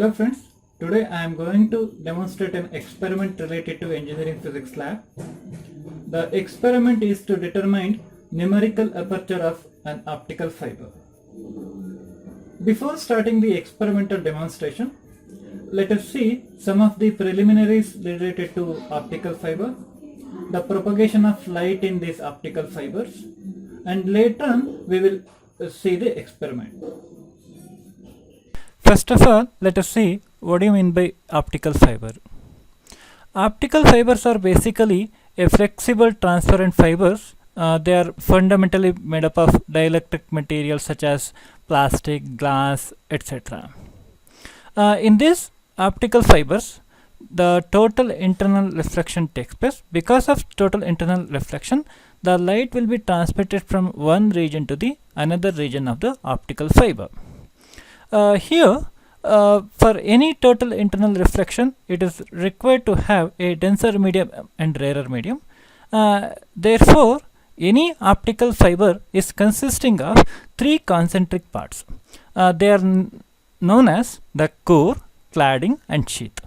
Hello friends, today I am going to demonstrate an experiment related to engineering physics lab. The experiment is to determine numerical aperture of an optical fiber. Before starting the experimental demonstration, let us see some of the preliminaries related to optical fiber, the propagation of light in these optical fibers, and later on we will see the experiment. First of all, let us see what do you mean by optical fiber. Optical fibers are basically a flexible transparent fibers. They are fundamentally made up of dielectric materials such as plastic, glass, etc. In these optical fibers, the total internal reflection takes place. Because of total internal reflection, the light will be transmitted from one region to the another region of the optical fiber. Here, for any total internal reflection, it is required to have a denser medium and rarer medium. Therefore, any optical fiber is consisting of three concentric parts. They are known as the core, cladding, and sheath.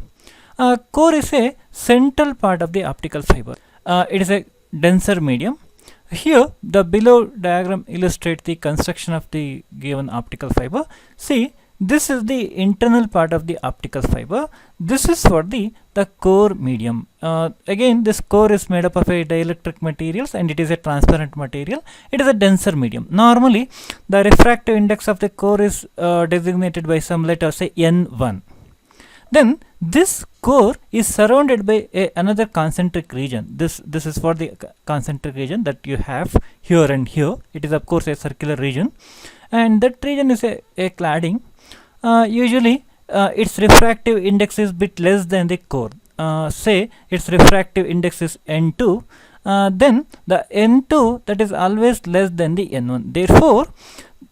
Core is a central part of the optical fiber. It is a denser medium. Here, the below diagram illustrates the construction of the given optical fiber. See, this is the internal part of the optical fiber. This is for the core medium. Again, this core is made up of a dielectric materials and it is a transparent material. It is a denser medium. Normally, the refractive index of the core is designated by some letter, say N1. Then this core is surrounded by another concentric region. This is for the concentric region that you have here and here. It is of course a circular region, and that region is a cladding. Usually its refractive index is bit less than the core. Say its refractive index is N2, then the N2 that is always less than the N1. Therefore,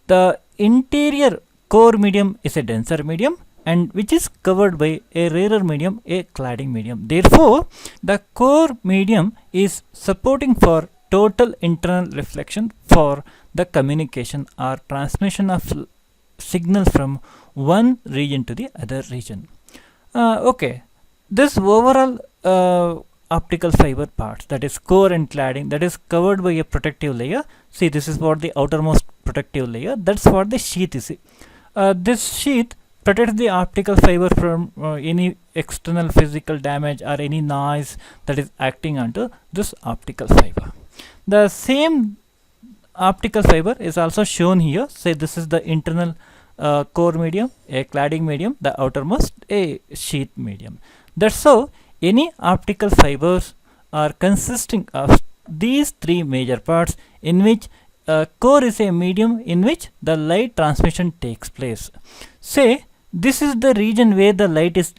the interior core medium is a denser medium, and which is covered by a rarer medium, a cladding medium. Therefore, the core medium is supporting for total internal reflection for the communication or transmission of signal from one region to the other region. Okay, this overall optical fiber parts, that is core and cladding, that is covered by a protective layer. See, this is what the outermost protective layer, that's what the sheath is. This sheath protects the optical fiber from any external physical damage or any noise that is acting onto this optical fiber. The same optical fiber is also shown here. Say this is the internal core medium, a cladding medium, the outermost a sheath medium. That's how any optical fibers are consisting of these three major parts, in which core is a medium in which the light transmission takes place. Say this is the region where the light is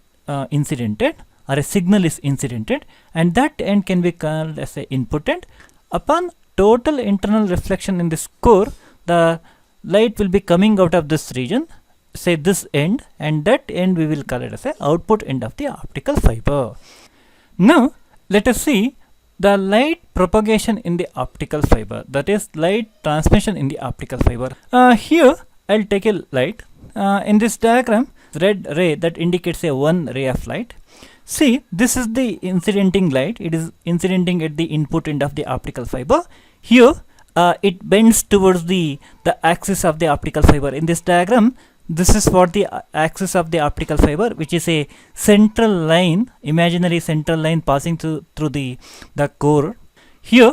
incidented or a signal is incidented, and that end can be called as a input end. Upon total internal reflection in this core, the light will be coming out of this region, say this end, and that end we will call it as a output end of the optical fiber. Now let us see the light propagation in the optical fiber, that is light transmission in the optical fiber. Here I'll take a light. In this diagram, red ray that indicates a one ray of light. See, this is the incidenting light. It is incidenting at the input end of the optical fiber. Here it bends towards the axis of the optical fiber. In this diagram, this is for the axis of the optical fiber, which is a central line, imaginary central line passing through the core. Here,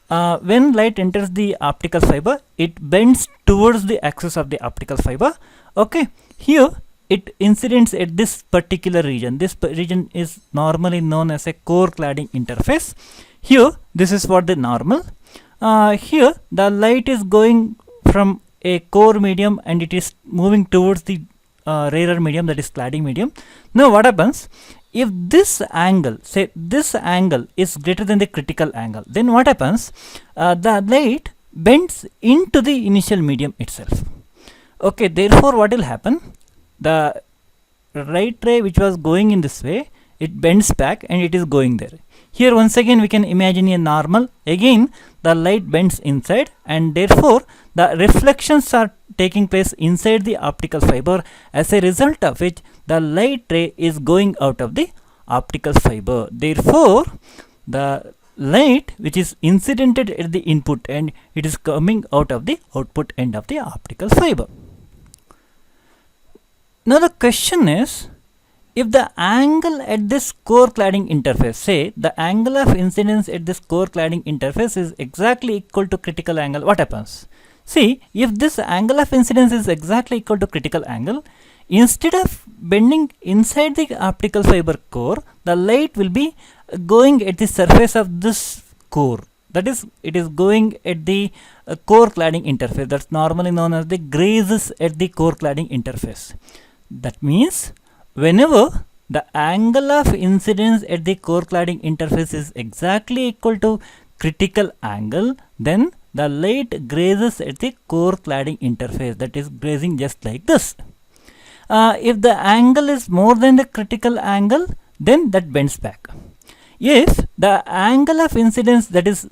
when light enters the optical fiber, it bends towards the axis of the optical fiber. Okay, here it incidents at this particular region. This region is normally known as a core cladding interface. Here, this is for the normal. Here, the light is going from a core medium and it is moving towards the rarer medium, that is cladding medium. Now, what happens? If this angle, say this angle is greater than the critical angle, then what happens? The light bends into the initial medium itself. Okay, therefore what will happen? The right ray which was going in this way, it bends back and it is going there. Here once again we can imagine a normal. Again the light bends inside, and therefore the reflections are taking place inside the optical fiber, as a result of which the light ray is going out of the optical fiber. Therefore, the light which is incidented at the input end, it is coming out of the output end of the optical fiber. Now the question is, if the angle at this core cladding interface, say the angle of incidence at this core cladding interface is exactly equal to critical angle, what happens? See, if this angle of incidence is exactly equal to critical angle, instead of bending inside the optical fiber core, the light will be going at the surface of this core. That is, it is going at the core cladding interface. That's normally known as the grazes at the core cladding interface. That means whenever the angle of incidence at the core cladding interface is exactly equal to critical angle, then the light grazes at the core cladding interface, that is grazing just like this. If the angle is more than the critical angle, then that bends back. If the angle of incidence that is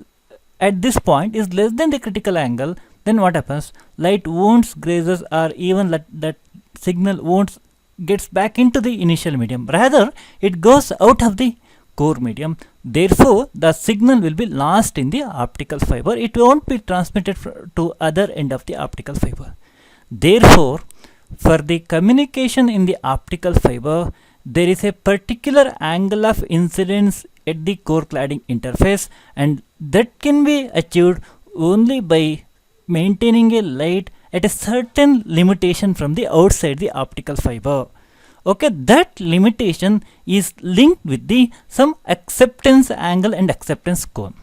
at this point is less than the critical angle, then what happens? Light won't grazes, or even that signal won't gets back into the initial medium. Rather, it goes out of the core medium. Therefore, the signal will be lost in the optical fiber. It won't be transmitted to other end of the optical fiber. Therefore, for the communication in the optical fiber, there is a particular angle of incidence at the core cladding interface, and that can be achieved only by maintaining a light at a certain limitation from the outside the optical fiber. Okay, that limitation is linked with the some acceptance angle and acceptance cone.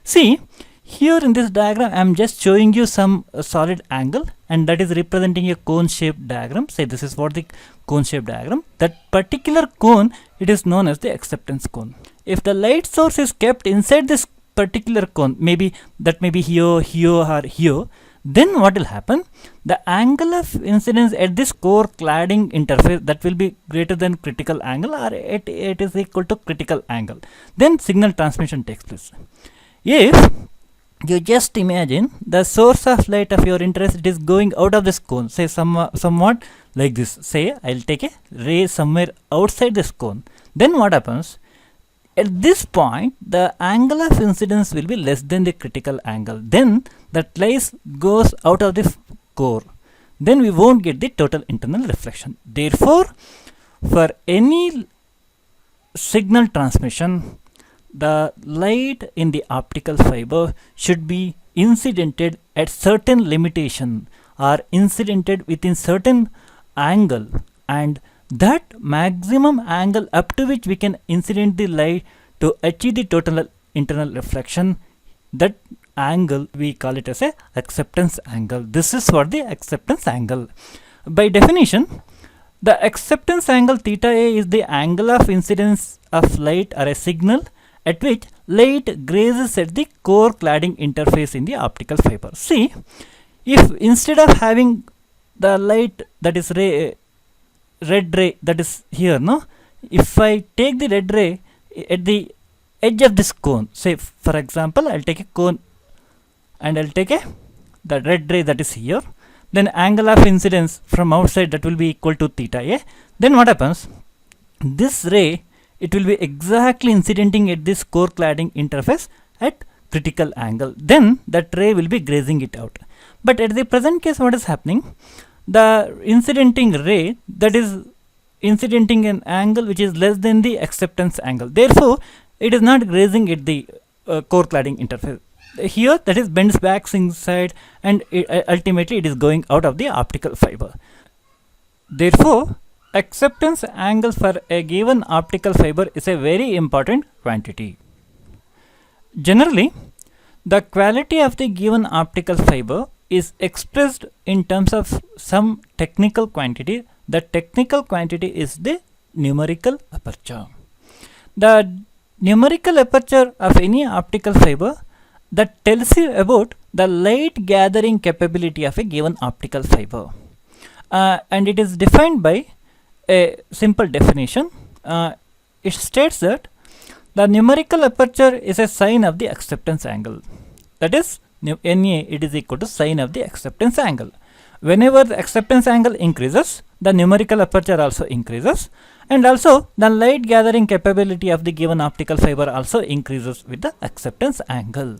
See, here in this diagram I am just showing you some solid angle, and that is representing a cone shaped diagram. Say this is what the cone shaped diagram. That particular cone, it is known as the acceptance cone. If the light source is kept inside this particular cone, maybe that may be here, here or here, then what will happen? The angle of incidence at this core cladding interface, that will be greater than critical angle, or it is equal to critical angle. Then signal transmission takes place. If you just imagine the source of light of your interest, it is going out of this cone, say somewhat like this. Say I'll take a ray somewhere outside this cone. Then what happens? At this point, the angle of incidence will be less than the critical angle. Then that light goes out of the core. Then we won't get the total internal reflection. Therefore, for any signal transmission, the light in the optical fiber should be incidented at certain limitation, or incidented within certain angle, and that maximum angle up to which we can incident the light to achieve the total internal reflection, that angle we call it as a acceptance angle. This is what the acceptance angle. By definition, the acceptance angle theta A is the angle of incidence of light or a signal at which light grazes at the core cladding interface in the optical fiber. See, if instead of having the light that is red ray that is here, no, if I take the red ray at the edge of this cone, say for example I'll take a cone and I'll take the red ray that is here, then angle of incidence from outside, that will be equal to theta A. Then what happens? This ray, it will be exactly incidenting at this core cladding interface at critical angle. Then that ray will be grazing it out. But at the present case, what is happening? The incidenting ray, that is incidenting an angle which is less than the acceptance angle. Therefore, it is not grazing at the core cladding interface. Here, that is bends back inside, and ultimately it is going out of the optical fiber. Therefore, acceptance angle for a given optical fiber is a very important quantity. Generally, the quality of the given optical fiber is expressed in terms of some technical quantity. The technical quantity is the numerical aperture. The numerical aperture of any optical fiber, that tells you about the light gathering capability of a given optical fiber, and it is defined by a simple definition. It states that the numerical aperture is a sine of the acceptance angle. That is, NA, it is equal to sine of the acceptance angle. Whenever the acceptance angle increases, the numerical aperture also increases, and also the light gathering capability of the given optical fiber also increases with the acceptance angle.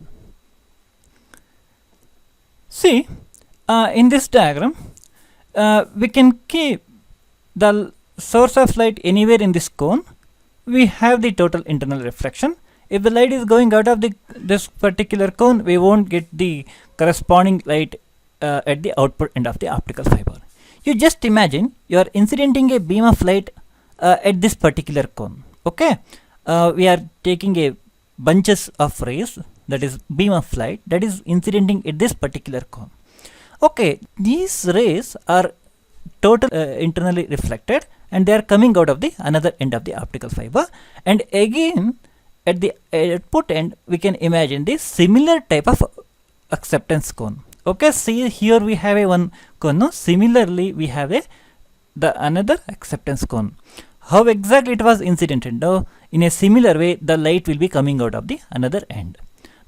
See, in this diagram, we can keep the source of light anywhere in this cone. We have the total internal reflection. If the light is going out of this particular cone, we won't get the corresponding light at the output end of the optical fiber. You just imagine you are incidenting a beam of light at this particular cone. Okay, we are taking a bunches of rays, that is beam of light, that is incidenting at this particular cone. Okay, these rays are total internally reflected, and they are coming out of the another end of the optical fiber, and again at the output end we can imagine this similar type of acceptance cone. Okay, see here we have a one cone. No? Similarly we have the another acceptance cone. How exactly it was incidented? Now in a similar way the light will be coming out of the another end.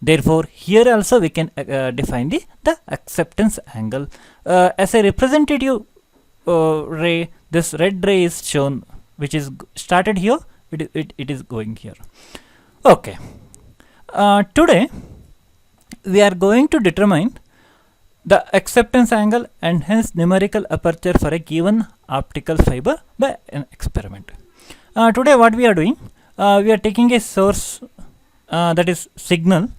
Therefore here also we can define the acceptance angle as a representative ray. This red ray is shown, which is started here, it is going here. Okay, today we are going to determine the acceptance angle and hence numerical aperture for a given optical fiber by an experiment. Today what we are doing, we are taking a source that is signal.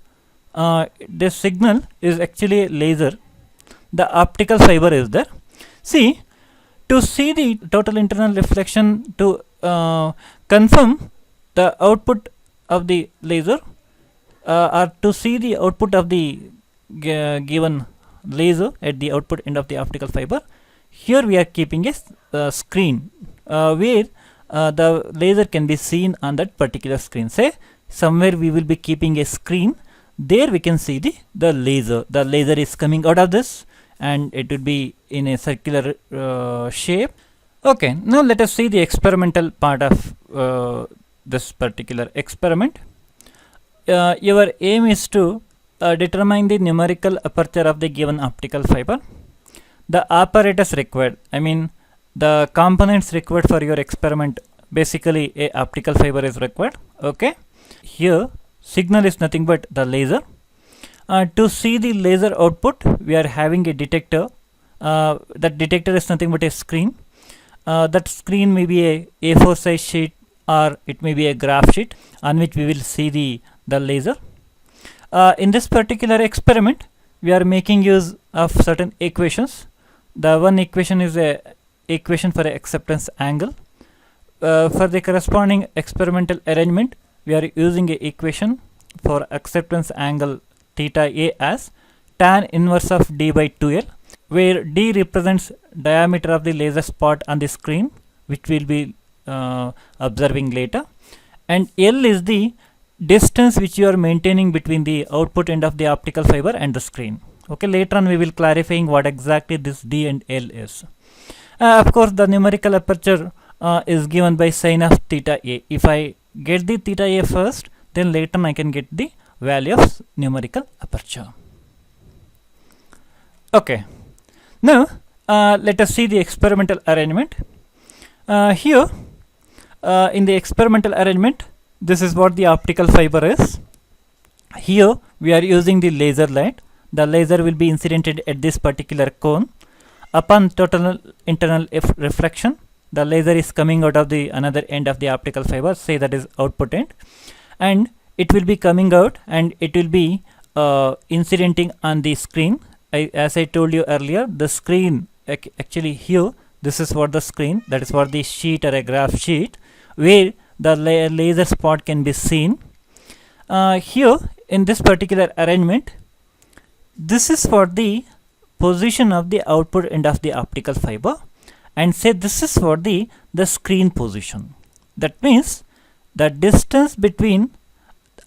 This signal is actually a laser. The optical fiber is there. See, to see the total internal reflection, to confirm the output of the laser, or to see the output of the given laser at the output end of the optical fiber, here we are keeping a screen where the laser can be seen on that particular screen. Say somewhere we will be keeping a screen, there we can see the laser. The laser is coming out of this and it would be in a circular shape. Okay, now let us see the experimental part of this particular experiment. Your aim is to determine the numerical aperture of the given optical fiber. The apparatus required, I mean the components required for your experiment, basically a optical fiber is required. Okay, here signal is nothing but the laser. To see the laser output, we are having a detector. That detector is nothing but a screen. That screen may be a A4 size sheet or it may be a graph sheet on which we will see the laser. In this particular experiment, we are making use of certain equations. The one equation is a equation for a acceptance angle. For the corresponding experimental arrangement, we are using a equation for acceptance angle theta A as tan inverse of d by 2l, where d represents diameter of the laser spot on the screen, which we will be observing later, and l is the distance which you are maintaining between the output end of the optical fiber and the screen. Okay, later on we will clarifying what exactly this d and l is. Of course, the numerical aperture is given by sine of theta A. If I get the theta A first, then later I can get the value of numerical aperture. Okay, now let us see the experimental arrangement. Here in the experimental arrangement, this is what the optical fiber is. Here we are using the laser light. The laser will be incidented at this particular cone. Upon total internal reflection, the laser is coming out of the another end of the optical fiber, say that is output end, and it will be coming out and it will be incidenting on the screen. As I told you earlier, the screen actually here, this is what the screen, that is what the sheet or a graph sheet where the laser spot can be seen. Here in this particular arrangement, this is for the position of the output end of the optical fiber, and say this is for the screen position. That means the distance between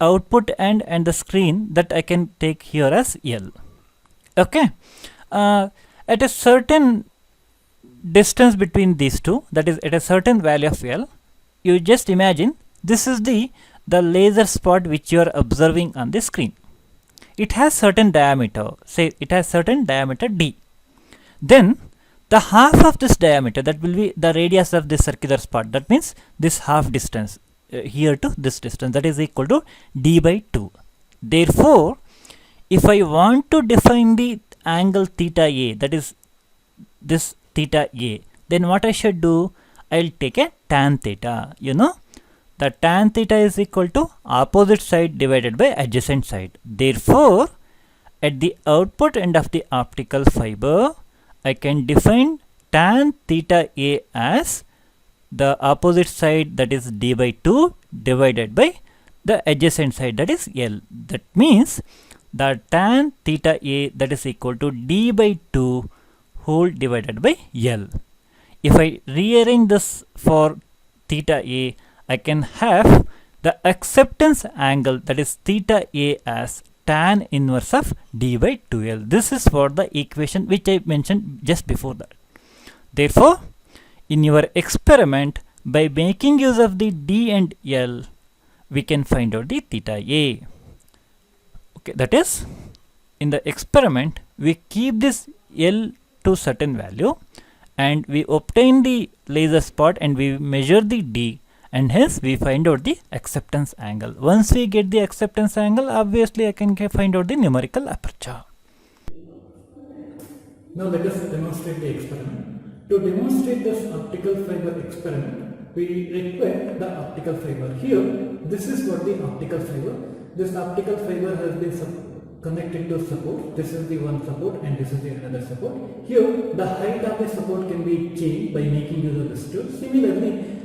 output end and the screen, that I can take here as L. Okay, at a certain distance between these two, that is at a certain value of L, you just imagine this is the laser spot which you are observing on the screen. It has certain diameter, say it has certain diameter d. Then the half of this diameter, that will be the radius of this circular spot, that means this half distance here to this distance, that is equal to d by 2. Therefore, if I want to define the angle theta a, that is this theta a, then what I should do, I'll take a tan theta. You know, the tan theta is equal to opposite side divided by adjacent side. Therefore, at the output end of the optical fiber, I can define tan theta a as the opposite side, that is d by 2, divided by the adjacent side, that is L. That means the tan theta a, that is equal to d by 2 whole divided by L. If I rearrange this for theta a, I can have the acceptance angle, that is theta a, as tan inverse of d by 2L. This is for the equation which I mentioned just before that. Therefore, in your experiment, by making use of the d and L, we can find out the theta a. Okay, that is, in the experiment, we keep this L to certain value and we obtain the laser spot and we measure the d, and hence we find out the acceptance angle. Once we get the acceptance angle, obviously I can find out the numerical aperture. Now let us demonstrate the experiment. To demonstrate this optical fiber experiment, we require the optical fiber. Here, this is what the optical fiber. This optical fiber has been connected to support. This is the one support and this is the another support. Here, the height of the support can be changed by making use of this tool. Similarly,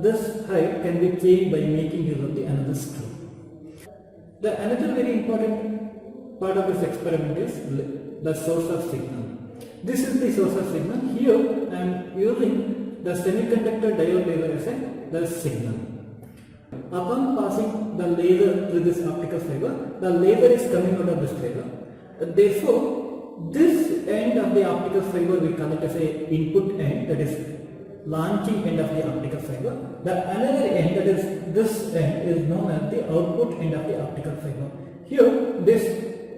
this height can be changed by making use of the another screw. The another very important part of this experiment is the source of signal. This is the source of signal. Here I am using the semiconductor diode laser as the signal. Upon passing the laser through this optical fiber, the laser is coming out of this laser. Therefore, this end of the optical fiber we call it as a input end, that is launching end of the optical fiber. The another end, that is this end, is known as the output end of the optical fiber. Here, this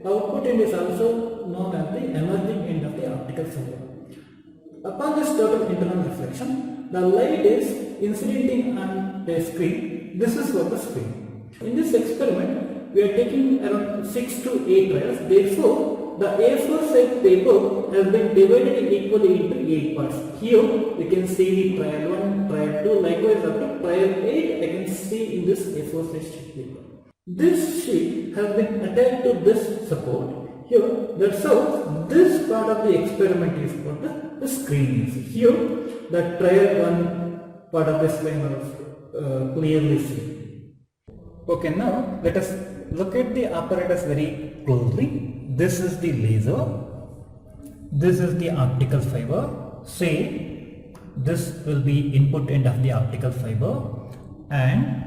output end is also known as the emerging end of the optical fiber. Upon this total internal reflection, the light is incidenting on a screen. This is what the screen. In this experiment, we are taking around 6 to 8 trials. Therefore, the A4 size paper has been divided equally into 8 parts. Here you can see the trial 1, trial 2, likewise after trial 8 I can see in this A4 size sheet paper. This sheet has been attached to this support. Here, that's how this part of the experiment is what the screen is. Here, the trial 1 part of the screen is clearly seen. Okay, now let us look at the apparatus very closely. This is the laser, this is the optical fiber. Say this will be input end of the optical fiber and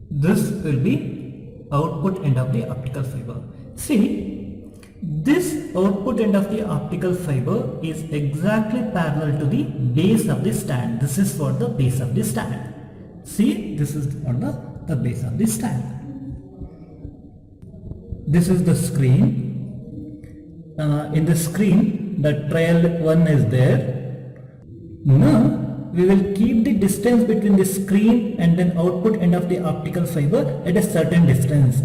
this will be output end of the optical fiber. See, this output end of the optical fiber is exactly parallel to the base of the stand. This is for the base of the stand. See, this is for the base of the stand. This is the screen. In the screen, the trial 1 is there. Now, we will keep the distance between the screen and then output end of the optical fiber at a certain distance.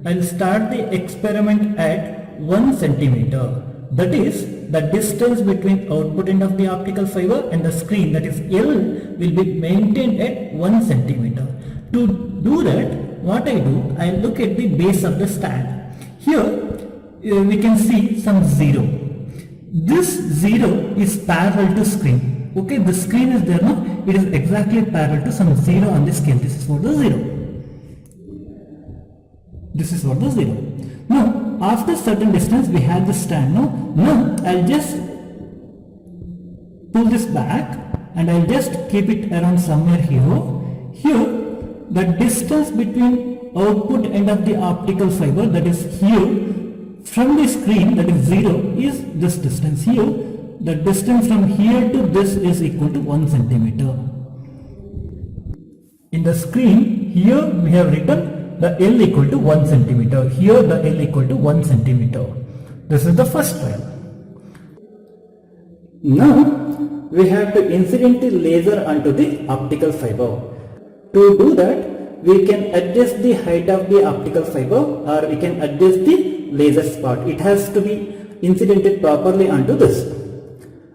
I will start the experiment at 1 centimeter. That is, the distance between output end of the optical fiber and the screen, that is L, will be maintained at 1 centimeter. To do that, what I do, I look at the base of the stand. Here we can see some 0. This 0 is parallel to screen. Okay, the screen is there now. It is exactly parallel to some 0 on the scale. This is for the 0. This is for the 0. Now, after certain distance, we have the stand now. Now, I'll just pull this back and I'll just keep it around somewhere here. Here, the distance between output end of the optical fiber, that is here, from the screen, that is 0, is this distance here. The distance from here to this is equal to 1 centimeter. In the screen, here we have written the L equal to 1 centimeter. Here the L equal to 1 centimeter. This is the first trial. Now we have to incident the laser onto the optical fiber. To do that, we can adjust the height of the optical fiber, or we can adjust the laser spot. It has to be incidented properly onto this.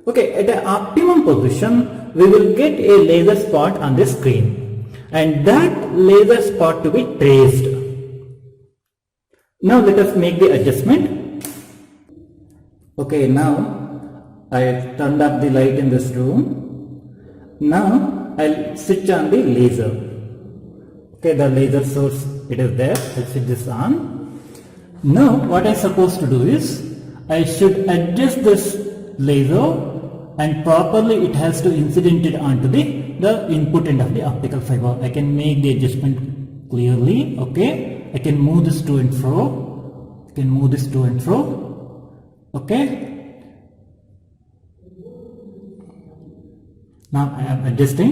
Okay, at an optimum position, we will get a laser spot on the screen, and that laser spot to be traced. Now let us make the adjustment. Okay, now I have turned up the light in this room. Now I'll switch on the laser. Okay, the laser source, it is there. I'll switch this on. Now what I'm supposed to do is, I should adjust this laser, and properly it has to incident it onto the input end of the optical fiber. I can make the adjustment clearly. Okay, I can move this to and fro. I can move this to and fro. Okay. Now I am adjusting.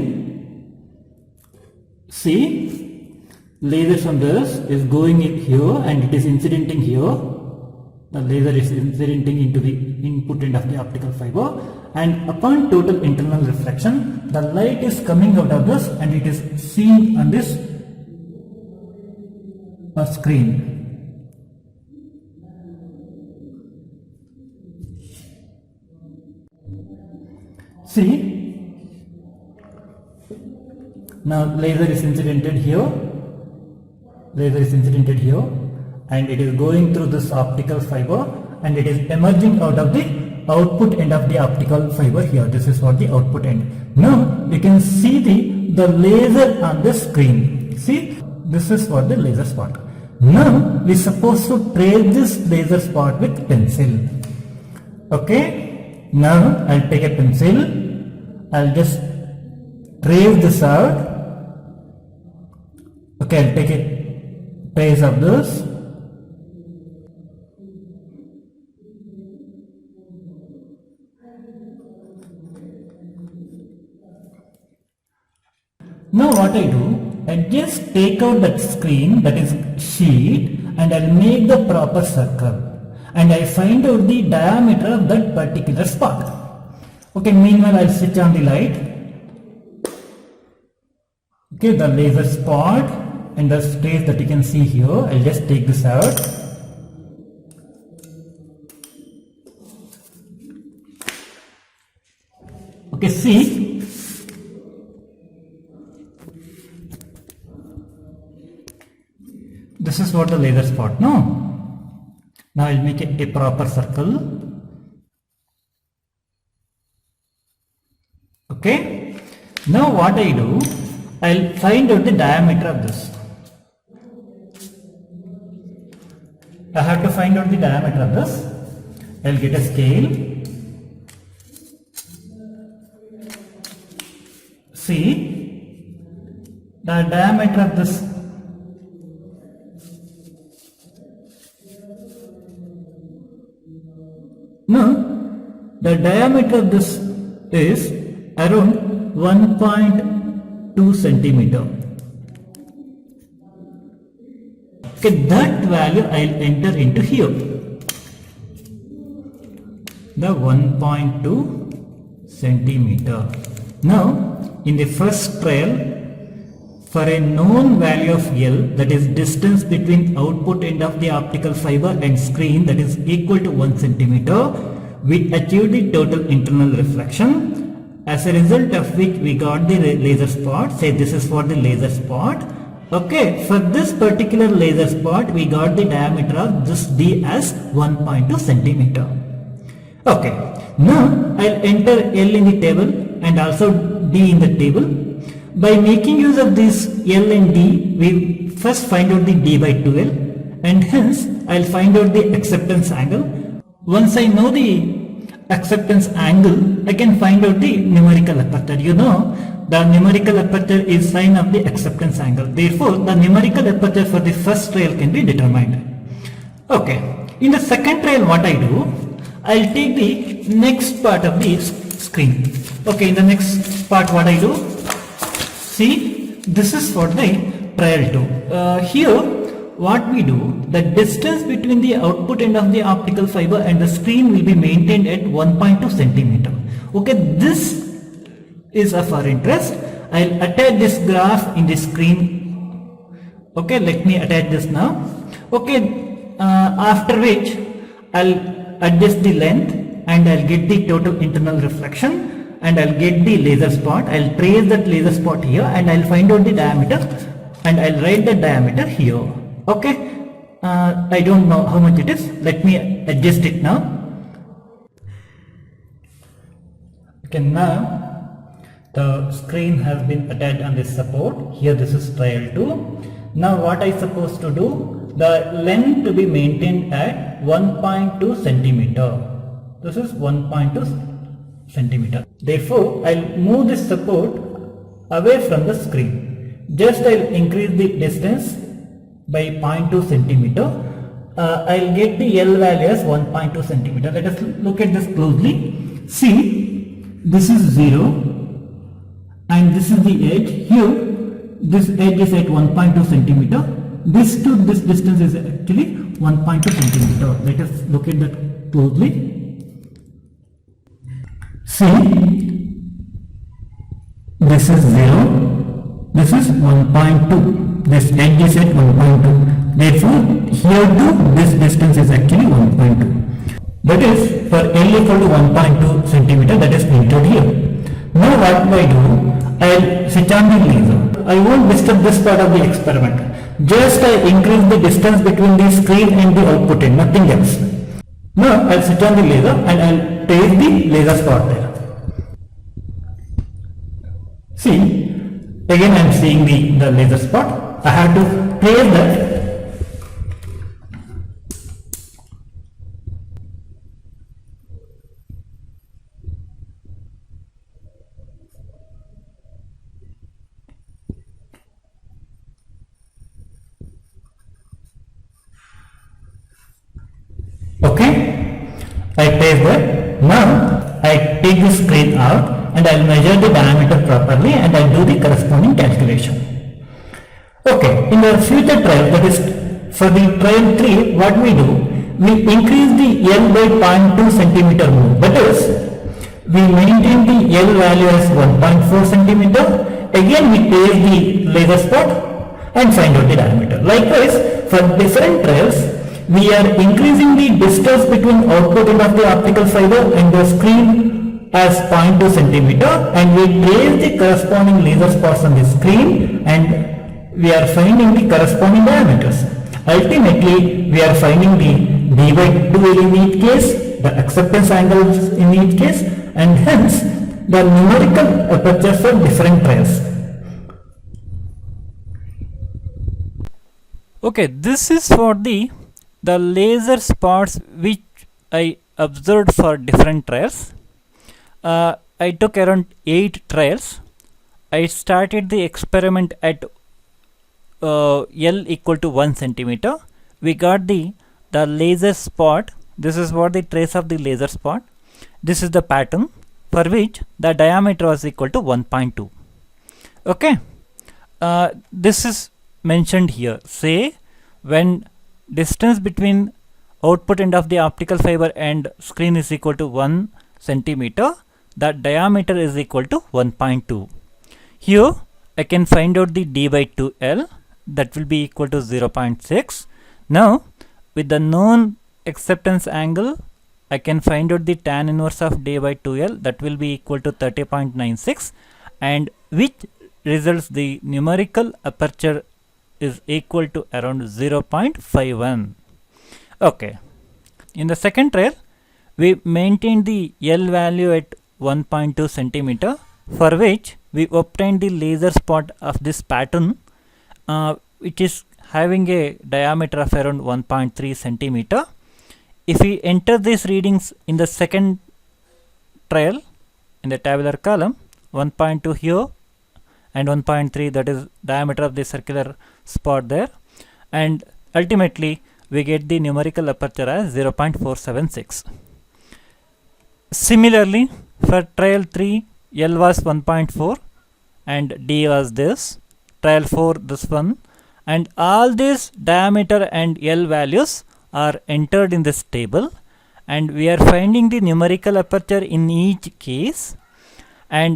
See, laser from this is going in here and it is incidenting here. The laser is incidenting into the input end of the optical fiber, and upon total internal reflection, the light is coming out of this and it is seen on this screen. See, now laser is incidented here, and it is going through this optical fiber, and it is emerging out of the output end of the optical fiber here. This is for the output end. Now you can see the laser on the screen. See, this is for the laser spot. Now we are supposed to trace this laser spot with pencil. Okay, now I'll take a pencil. I'll just trace this out. Okay, I'll take a trace of this. Now what I do, I just take out that screen, that is sheet, and I'll make the proper circle, and I find out the diameter of that particular spot. Okay, meanwhile I'll switch on the light. Okay, the laser spot and the trace that you can see here, I'll just take this out. Okay, see, this is what the laser spot. No, now I'll make it a proper circle. Okay, now what I do, I'll find out the diameter of this. I have to find out the diameter of this. I'll get a scale. See, the diameter of this the diameter of this is around 1.2 centimeter. Okay, that value I'll enter into here. The 1.2 centimeter. Now, in the first trial, for a known value of L, that is distance between output end of the optical fiber and screen, that is equal to 1 centimeter, we achieved the total internal reflection, as a result of which we got the laser spot. Say this is for the laser spot. Okay, for this particular laser spot, we got the diameter of this D as 1.2 centimeter. Okay, now I'll enter L in the table and also D in the table. By making use of this L and D, we first find out the D by 2L, and hence I'll find out the acceptance angle. Once I know the acceptance angle, I can find out the numerical aperture. You know, the numerical aperture is sign of the acceptance angle. Therefore, the numerical aperture for the first trial can be determined. Okay, in the second trial, what I do, I'll take the next part of the screen. Okay, in the next part, what I do, see, this is for the trial 2. Here, what we do, the distance between the output end of the optical fiber and the screen will be maintained at 1.2 centimeter. Okay, this is of our interest. I'll attach this graph in the screen. Okay, let me attach this now. Okay, after which I'll adjust the length and I'll get the total internal reflection and I'll get the laser spot. I'll trace that laser spot here and I'll find out the diameter and I'll write the diameter here. Okay, I don't know how much it is. Let me adjust it now. Okay, now the screen has been attached on this support. Here this is trial 2. Now what I supposed to do? The length to be maintained at 1.2 centimeter. This is 1.2 centimeter. Therefore, I'll move this support away from the screen. Just I'll increase the distance by 0.2 centimeter. I'll get the L value as 1.2 centimeter. Let us look at this closely. See, this is 0 and this is the edge. Here, this edge is at 1.2 centimeter. This to this distance is actually 1.2 centimeter. Let us look at that closely. See, this is 0, this is 1.2, this edge is at 1.2. Therefore, here too this distance is actually 1.2. That is, for L equal to 1.2 centimeter, that is entered here. Now what I do? I'll switch on the laser. I won't disturb this part of the experiment. Just I increase the distance between the screen and the output end, nothing else. Now I'll switch on the laser and I'll trace the laser spot there. See, again I am seeing the laser spot. I have to trace that. Okay, I trace that. Now I take the screen out and I'll measure the diameter properly and I'll do the corresponding calculation. Okay, in the future trial, that is for the trial 3, what we do, we increase the L by 0.2 centimeter more. That is, we maintain the L value as 1.4 centimeter. Again we trace the laser spot and find out the diameter. Likewise, for different trials, we are increasing the distance between output end of the optical fiber and the screen as 0.2 centimeter and we trace the corresponding laser spots on the screen and we are finding the corresponding diameters. Ultimately, we are finding the d by 2L in each case, the acceptance angles in each case, and hence the numerical apertures for different trials. Okay, this is for the laser spots which I observed for different trials. I took around 8 trials. I started the experiment at L equal to 1 centimeter. We got the laser spot. This is what the trace of the laser spot. This is the pattern for which the diameter was equal to 1.2. Okay, this is mentioned here. Say when distance between output end of the optical fiber and screen is equal to 1 centimeter, the diameter is equal to 1.2. Here I can find out the d by 2L, that will be equal to 0.6. Now with the known acceptance angle, I can find out the tan inverse of d by 2L, that will be equal to 30.96, and which results the numerical aperture is equal to around 0.51. Okay, in the second trial we maintained the L value at 1.2 centimeter, for which we obtained the laser spot of this pattern which is having a diameter of around 1.3 centimeter. If we enter these readings in the second trial in the tabular column, 1.2 here and 1.3, that is diameter of the circular spot there, and ultimately we get the numerical aperture as 0.476. Similarly, for trial 3, L was 1.4 and D was this, trial 4 this one, and all these diameter and L values are entered in this table, and we are finding the numerical aperture in each case, and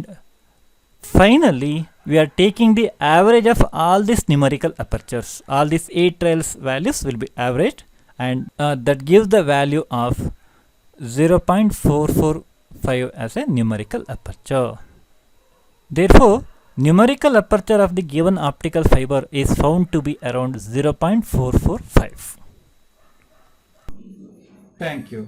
finally we are taking the average of all these numerical apertures. All these 8 trials values will be averaged, and that gives the value of 0.445 as a numerical aperture. Therefore, numerical aperture of the given optical fiber is found to be around 0.445. Thank you.